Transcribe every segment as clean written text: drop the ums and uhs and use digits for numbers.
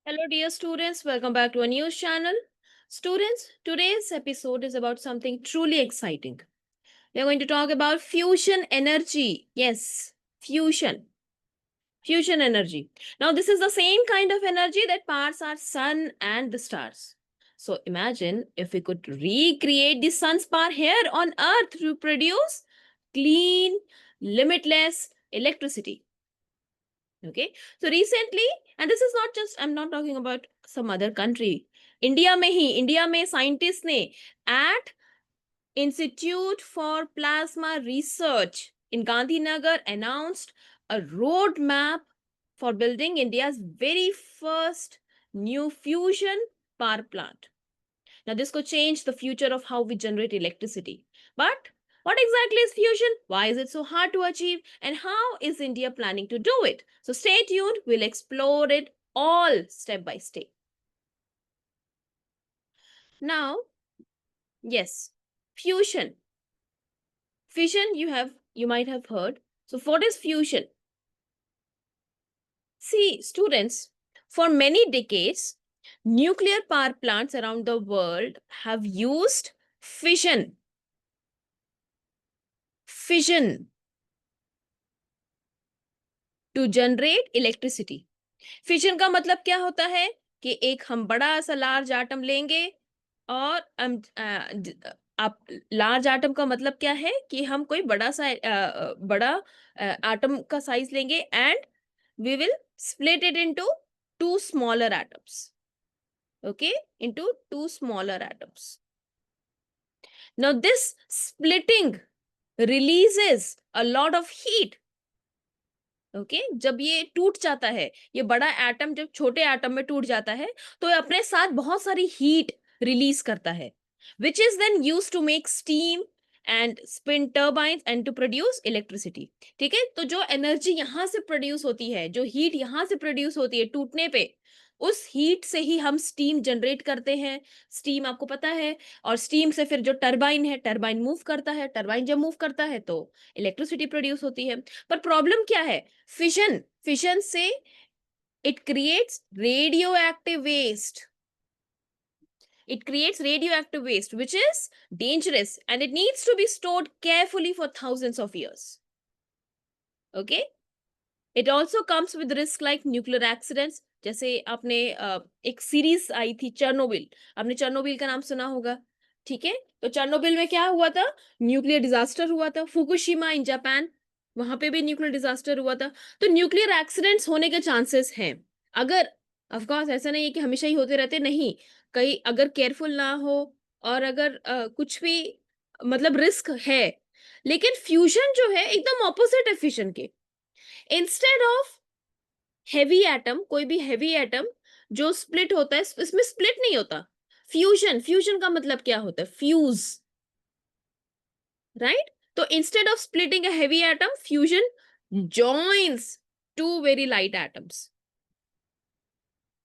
Hello, dear students. Welcome back to a news channel. Students, today's episode is about something truly exciting. We are going to talk about fusion energy. Yes, fusion. Fusion energy. Now, this is the same kind of energy that powers our sun and the stars. So, imagine if we could recreate the sun's power here on Earth to produce clean, limitless electricity. Okay, so recently, and this is not just, I'm not talking about some other country, India में scientist ने at Institute for Plasma Research in Gandhinagar announced a roadmap for building India's very first new fusion power plant. Now, this could change the future of how we generate electricity. But what exactly is fusion? Why is it so hard to achieve? And how is India planning to do it? So, stay tuned. We'll explore it all step by step. Now, yes, fusion. Fission, you might have heard. So, what is fusion? See, students, for many decades, nuclear power plants around the world have used fission. Fission to generate electricity. Fission का मतलब क्या होता है कि एक हम बड़ा सा लार्ज आटम लेंगे और हम आप लार्ज आटम का मतलब क्या है कि हम कोई बड़ा सा बड़ा आटम का साइज लेंगे and we will split it into two smaller atoms. Okay, into two smaller atoms. Now this splitting releases a lot of heat. Okay जब ये टूट जाता है, ये बड़ा एटम जब छोटे एटम में टूट जाता है तो ये अपने साथ बहुत सारी हीट रिलीज करता है, which is then use to make steam and spin turbines and to produce electricity. ठीक है, तो जो एनर्जी यहाँ से प्रोड्यूस होती है, जो हीट यहाँ से प्रोड्यूस होती है टूटने पे, उस हीट से ही हम स्टीम जनरेट करते हैं. स्टीम आपको पता है, और स्टीम से फिर जो टर्बाइन है, टर्बाइन मूव करता है, टर्बाइन जब मूव करता है तो इलेक्ट्रिसिटी प्रोड्यूस होती है. पर प्रॉब्लम क्या है? फिशन. फिशन से it creates radioactive waste. It creates radioactive waste which is dangerous and it needs to be stored carefully for thousands of years. Okay, it also comes with risk like nuclear accidents. जैसे आपने एक series आई थी Chernobyl, आपने Chernobyl का नाम सुना होगा. ठीक है, तो चेरनोबिल में क्या हुआ था? न्यूक्लियर डिजास्टर हुआ था. फुकुशिमा इन जापान, वहां पे भी न्यूक्लियर डिजास्टर हुआ था. तो न्यूक्लियर एक्सीडेंट्स होने के चांसेस हैं. अगर ऑफ कोर्स ऐसा नहीं है कि हमेशा ही होते रहते, नहीं, कहीं अगर केयरफुल ना हो और अगर कुछ भी मतलब रिस्क है. लेकिन फ्यूजन जो है एकदम ऑपोजिट है फिशन के. इंस्टेड ऑफ हेवी एटम, कोई भी हेवी एटम जो स्प्लिट होता है, इसमें स्प्लिट नहीं होता. फ्यूजन, फ्यूजन का मतलब क्या होता है? Fuse, right? तो instead of splitting a heavy atom, fusion joins two very light atoms.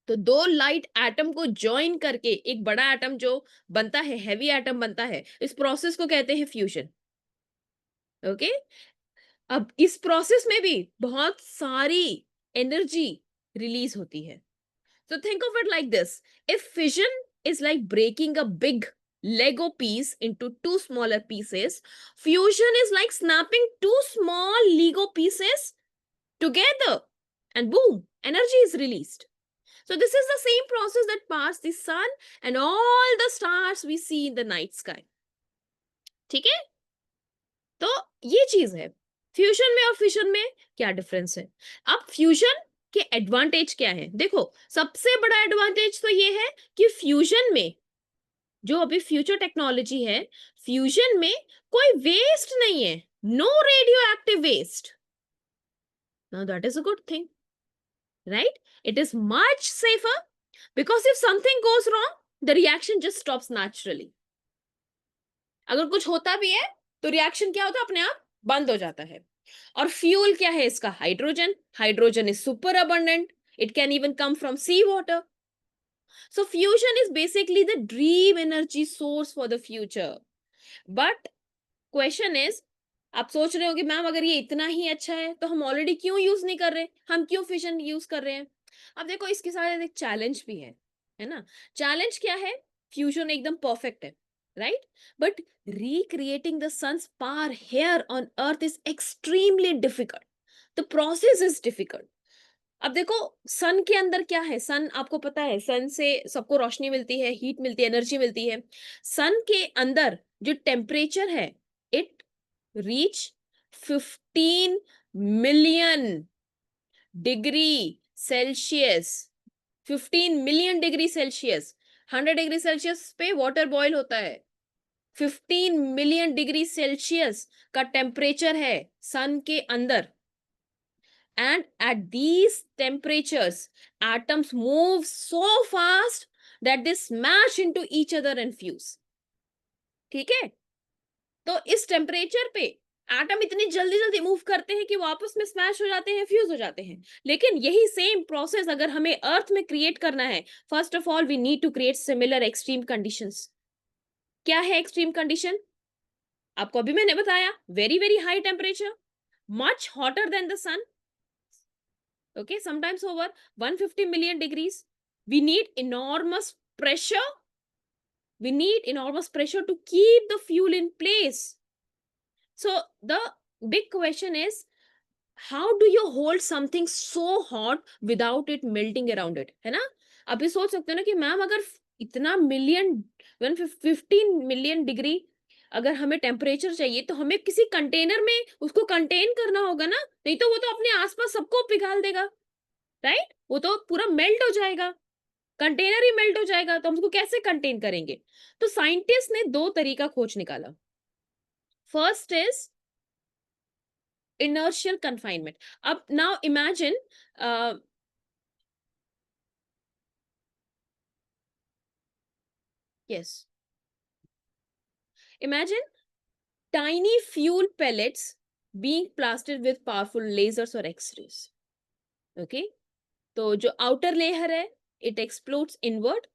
तो दो लाइट एटम को ज्वाइन करके एक बड़ा एटम जो बनता है, हेवी एटम बनता है, इस प्रोसेस को कहते हैं फ्यूजन. ओके, अब इस प्रोसेस में भी बहुत सारी एनर्जी रिलीज होती है. So think of it like this. If fission is like breaking a big Lego piece into two smaller pieces, fusion is like snapping two small Lego pieces together and boom, energy is released. So this is the same process that powers the sun and all the stars we see in the night sky. ठीक है, तो ये चीज है. Fusion में और fission में क्या डिफरेंस है? अब फ्यूजन के एडवांटेज क्या है? देखो, सबसे बड़ा एडवांटेज तो ये है कि फ्यूजन में जो अभी फ्यूचर टेक्नोलॉजी है, फ्यूजन में कोई वेस्ट नहीं है. No radioactive waste. Now that is a good thing, right? It is much safer because if something goes wrong the reaction just stops naturally. अगर कुछ होता भी है तो रिएक्शन क्या होता है? अपने आप बंद हो जाता है. और फ्यूल क्या है इसका? Hydrogen. Hydrogen is super abundant. It can even come from sea water. So fusion is basically the dream energy source for the future. But question is, आप सोच रहे हो कि मैम अगर ये इतना ही अच्छा है तो हम ऑलरेडी क्यों यूज नहीं कर रहे? हम क्यों फिशन यूज कर रहे हैं? अब देखो इसके साथ एक चैलेंज भी है ना? चैलेंज क्या है? फ्यूजन एकदम परफेक्ट है, right? But recreating the sun's power here on earth is extremely difficult. The process is difficult. अब देखो सन के अंदर क्या है, सन आपको पता है, सन से सबको रोशनी मिलती है, हीट मिलती है, एनर्जी मिलती है। सन के अंदर जो टेम्परेचर है, it reach 15 million degree Celsius. 15 million degree Celsius. 100 degree Celsius पे वाटर बॉयल होता है। 15 मिलियन डिग्री सेल्सियस का टेम्परेचर है सन के अंदर। And at these temperatures, atoms move so fast that they smash into each other and fuse. ठीक है? तो इस टेम्परेचर पे एटम इतनी जल्दी जल्दी मूव करते हैं कि वो आपस में स्मैश हो जाते हैं, फ्यूज हो जाते हैं। लेकिन यही सेम प्रोसेस अगर हमें अर्थ में क्रिएट करना है, first of all we need to create similar extreme conditions. क्या है एक्सट्रीम कंडीशन? आपको अभी मैंने बताया, very very high temperature, much hotter than the sun, okay, sometimes over 150 million degrees. We need enormous pressure. We need enormous pressure to keep the fuel in place. So the big question is, how do you hold something so hot without it melting around it, है ना? आप ये सोच सकते हो ना कि ma'am अगर इतना मिलियन 115 मिलियन डिग्री अगर हमें टेम्परेचर चाहिए तो हमें किसी कंटेनर में उसको कंटेन करना होगा ना, नहीं तो वो तो अपने आसपास सबको पिघाल देगा, राइट? वो तो पूरा मेल्ट हो जाएगा, कंटेनर ही मेल्ट हो जाएगा, तो हम उसको कैसे कंटेन करेंगे? तो साइंटिस्ट ने दो तरीका खोज निकाला। First is inertial confinement. अब now imagine, yes, imagine tiny fuel pellets being blasted with powerful lasers or x-rays. Okay, तो जो outer layer है, it explodes inward,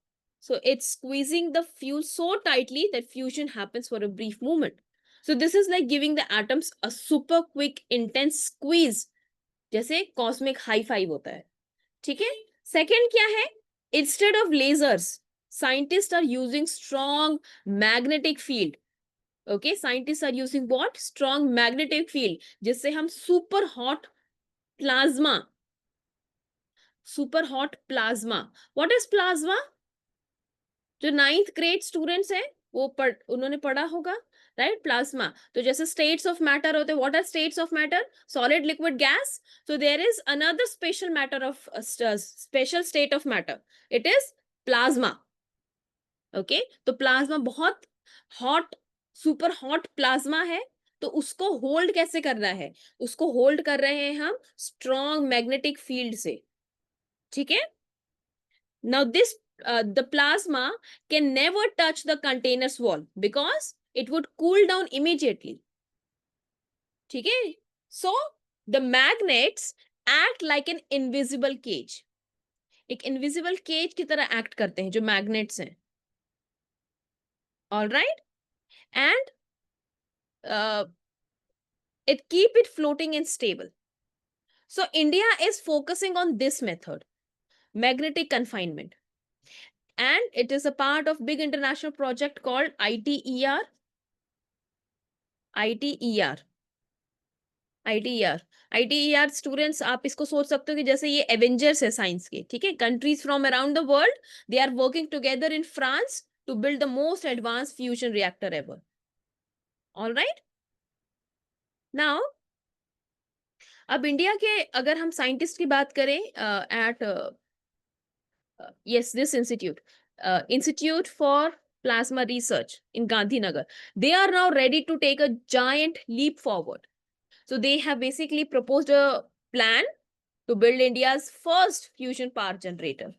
so it's squeezing the fuel so tightly that fusion happens for a brief moment. So this is like giving the atoms a super quick intense squeeze, जैसे cosmic high five होता है। ठीक है, second क्या है? Instead of lasers, scientist are using strong magnetic field. Okay, scientist are using what? Strong magnetic field, जिससे हम plasma super hot plasma what is plasma? जो 9th ग्रेड स्टूडेंट्स है वो उन्होंने पढ़ा होगा, राइट? प्लाज्मा, तो जैसे स्टेट्स ऑफ मैटर होते हैं, what are states of matter? Solid, liquid, gas. So there is another special matter of special state of matter, it is plasma. Okay, तो प्लाज्मा बहुत हॉट, सुपर हॉट प्लाज्मा है, तो उसको hold कैसे करना है? उसको होल्ड कर रहे हैं हम स्ट्रॉन्ग मैग्नेटिक फील्ड से। ठीक है, now this the plasma can never touch the container's wall because it would cool down immediately. ठीक है, so the magnets act like an invisible cage. एक invisible cage की तरह act करते हैं जो magnets हैं, all right, and uh, it keep it floating and stable. So India is focusing on this method, magnetic confinement, and it is a part of big international project called ITER. ITER, ITER students आप इसको सोच सकते हो कि जैसे ये Avengers है science के। ठीक है, countries from around the world, they are working together in France to build the most advance fusion reactor ever. All right, now अब इंडिया के अगर हम साइंटिस्ट की बात करें, at yes, this institute for plasma research in Gandhinagar, they are now ready to take a giant leap forward. So they have basically proposed a plan to build India's first fusion power generator.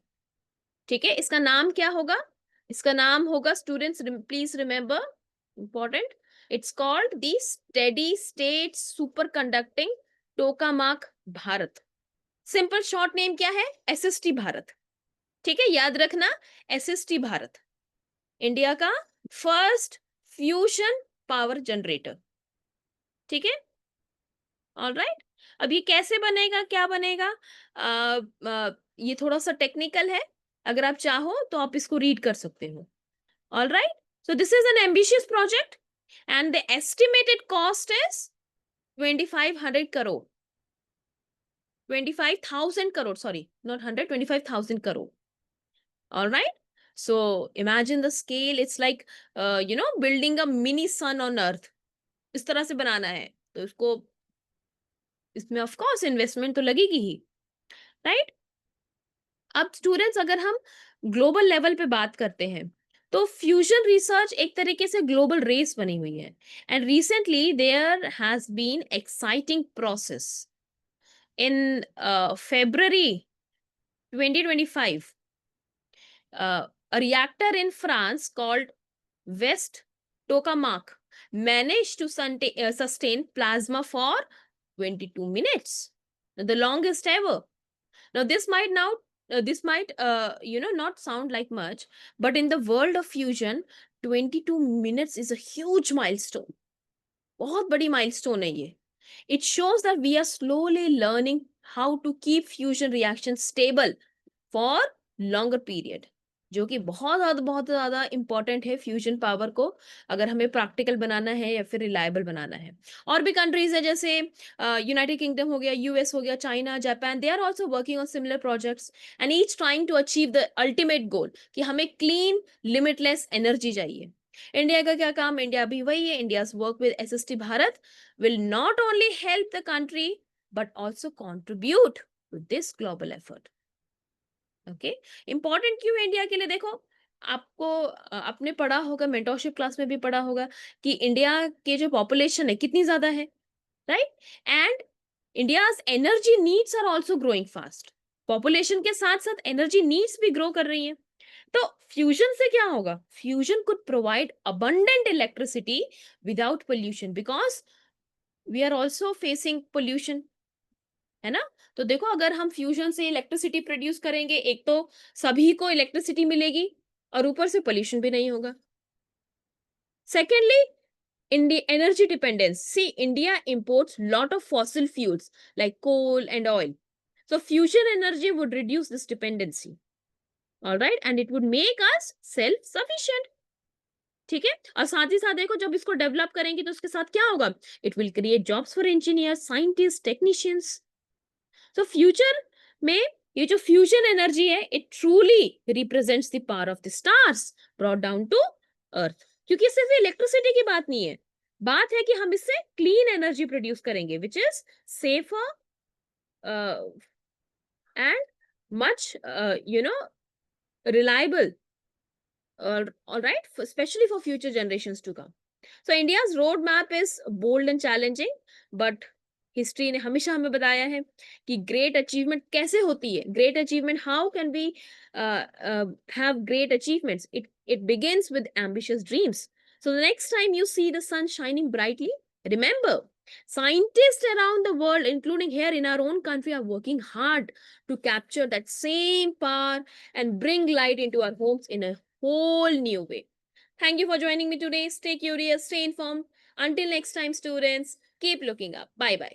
ठीक है, इसका नाम क्या होगा? इसका नाम होगा, students please remember, important, it's called the steady state super conducting tokamak Bharat. Simple short name क्या है? SST भारत। ठीक है, याद रखना, SST भारत, इंडिया का फर्स्ट फ्यूजन पावर जनरेटर। ठीक है, ऑल राइट। अब ये कैसे बनेगा, क्या बनेगा? ये थोड़ा सा टेक्निकल है, अगर आप चाहो तो आप इसको रीड कर सकते हो। All right, so this is an ambitious project and the estimated cost is 2500 crore, 25,000 crore, sorry, not 100, 25,000 crore. All right, so imagine the scale. It's like building a mini sun on earth. इस तरह से बनाना है तो इसको, इसमें ऑफ कोर्स इन्वेस्टमेंट तो लगेगी ही, right? अब स्टूडेंट्स, अगर हम ग्लोबल लेवल पे बात करते हैं तो फ्यूजन रिसर्च एक तरीके से ग्लोबल रेस बनी हुई है, and recently there has been exciting process in February 2025. A reactor in France called West Tokamak managed to sustain plasma for 22 minutes, the longest ever. Now, this might not sound like much, but in the world of fusion, 22 minutes is a huge milestone. बहुत बड़ी milestone है ये. It shows that we are slowly learning how to keep fusion reactions stable for longer period, जो कि बहुत ज़्यादा important है fusion power को, अगर हमें प्रैक्टिकल बनाना है या फिर रिलायबल बनाना है। और भी कंट्रीज है, जैसे यूनाइटेड किंगडम हो गया, यूएस हो गया, China, Japan, they are also working on similar projects and each trying to achieve the ultimate goal कि हमें क्लीन लिमिटलेस एनर्जी चाहिए। इंडिया का क्या काम? इंडिया भी वही है। India's work with SST Bharat will not only help the country but also contribute to this global effort. Okay, important क्यों है इंडिया के लिए? देखो, आपको आपने पढ़ा होगा, मेंटोरशिप क्लास में भी पढ़ा होगा कि इंडिया के जो पॉपुलेशन है कितनी ज्यादा है, right? And India's energy needs are also growing fast. Population के साथ साथ एनर्जी नीड्स भी ग्रो कर रही हैं। तो फ्यूजन से क्या होगा? Fusion could provide abundant electricity without pollution, because we are also facing pollution, है ना? तो देखो, अगर हम फ्यूजन से इलेक्ट्रिसिटी प्रोड्यूस करेंगे, एक तो सभी को इलेक्ट्रिसिटी मिलेगी और ऊपर से पोल्यूशन भी नहीं होगा। Secondly, India energy dependence. See, India imports lot of fossil fuels like coal and oil. So fusion energy would reduce this dependency. All right, and it would make us self-sufficient. ठीक है? और साथ ही साथ देखो, जब इसको डेवलप करेंगे तो उसके साथ क्या होगा? It will create jobs for engineers, scientists, technicians. So future में ये जो फ्यूजन एनर्जी है, it truly represents the power of the stars brought down to earth. क्योंकि सिर्फ इलेक्ट्रिसिटी की बात नहीं है, बात है कि हम इससे क्लीन एनर्जी प्रोड्यूस करेंगे which is safer and much reliable, all right, especially for future generations to come. So India's roadmap is bold and challenging, but history ने हमेशा हमें बताया है कि ग्रेट अचीवमेंट कैसे होती है। Great achievement, how can we have great achievements? It begins with ambitious dreams. So the next time you see the sun shining brightly, remember, scientists around the world, including here in our own country, are working hard to capture that same power and bring light into our homes in a whole new way. Thank you for joining me today. Stay curious, stay informed. Until next time, students, keep looking up. Bye bye.